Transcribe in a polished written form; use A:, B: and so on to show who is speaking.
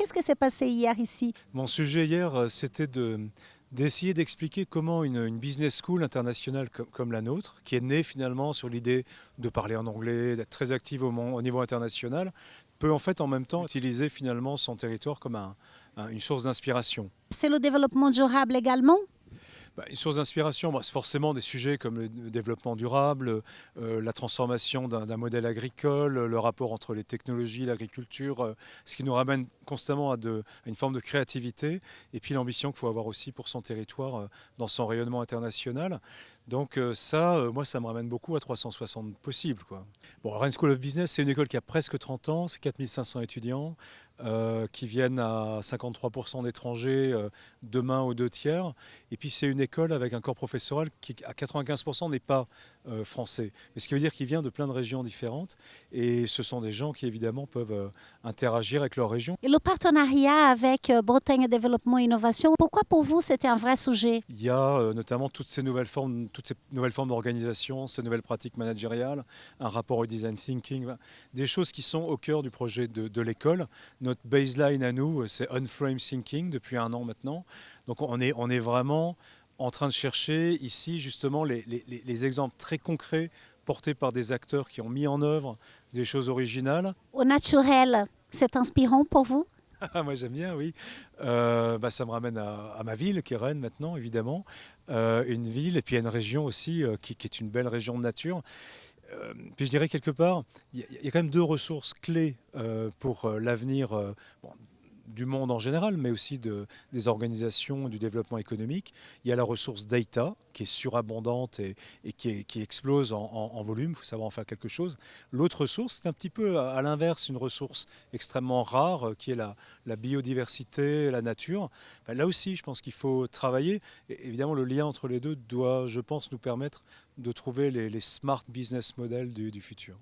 A: Qu'est-ce qui s'est passé hier ici?
B: Mon sujet hier, c'était d'essayer d'expliquer comment une business school internationale comme la nôtre, qui est née finalement sur l'idée de parler en anglais, d'être très active au niveau international, peut en fait en même temps utiliser finalement son territoire comme une source d'inspiration.
A: C'est le développement durable également?
B: Une source d'inspiration, c'est forcément des sujets comme le développement durable, la transformation d'un modèle agricole, le rapport entre les technologies, l'agriculture, ce qui nous ramène constamment à une forme de créativité, et puis l'ambition qu'il faut avoir aussi pour son territoire dans son rayonnement international. Donc moi, ça me ramène beaucoup à 360 possibles, quoi. Bon, Rennes School of Business, c'est une école qui a presque 30 ans, c'est 4500 étudiants qui viennent à 53% d'étrangers, demain aux 2 tiers. Et puis c'est une école avec un corps professoral qui à 95% n'est pas français. Mais ce qui veut dire qu'il vient de plein de régions différentes. Et ce sont des gens qui évidemment peuvent interagir avec leur région.
A: Et le partenariat avec Bretagne Développement et Innovation, pourquoi pour vous c'était un vrai sujet?
B: Il y a notamment toutes ces nouvelles formes d'organisation, ces nouvelles pratiques managériales, un rapport au design thinking, des choses qui sont au cœur du projet de l'école. Notre baseline à nous, c'est on-frame thinking depuis 1 an maintenant. Donc on est vraiment en train de chercher ici justement les exemples très concrets portés par des acteurs qui ont mis en œuvre des choses originales.
A: Au naturel, c'est inspirant pour vous?
B: Ah, moi j'aime bien, oui. Ça me ramène à ma ville, qui est Rennes maintenant, évidemment. Une ville et puis une région aussi qui est une belle région de nature. Puis je dirais quelque part, il y a quand même 2 ressources clés pour l'avenir du monde en général, mais aussi des organisations du développement économique. Il y a la ressource data, qui est surabondante et qui explose en volume, il faut savoir en faire quelque chose. L'autre ressource, c'est un petit peu à l'inverse, une ressource extrêmement rare, qui est la biodiversité, la nature. Là aussi, je pense qu'il faut travailler. Et évidemment, le lien entre les deux doit, je pense, nous permettre de trouver les smart business models du futur.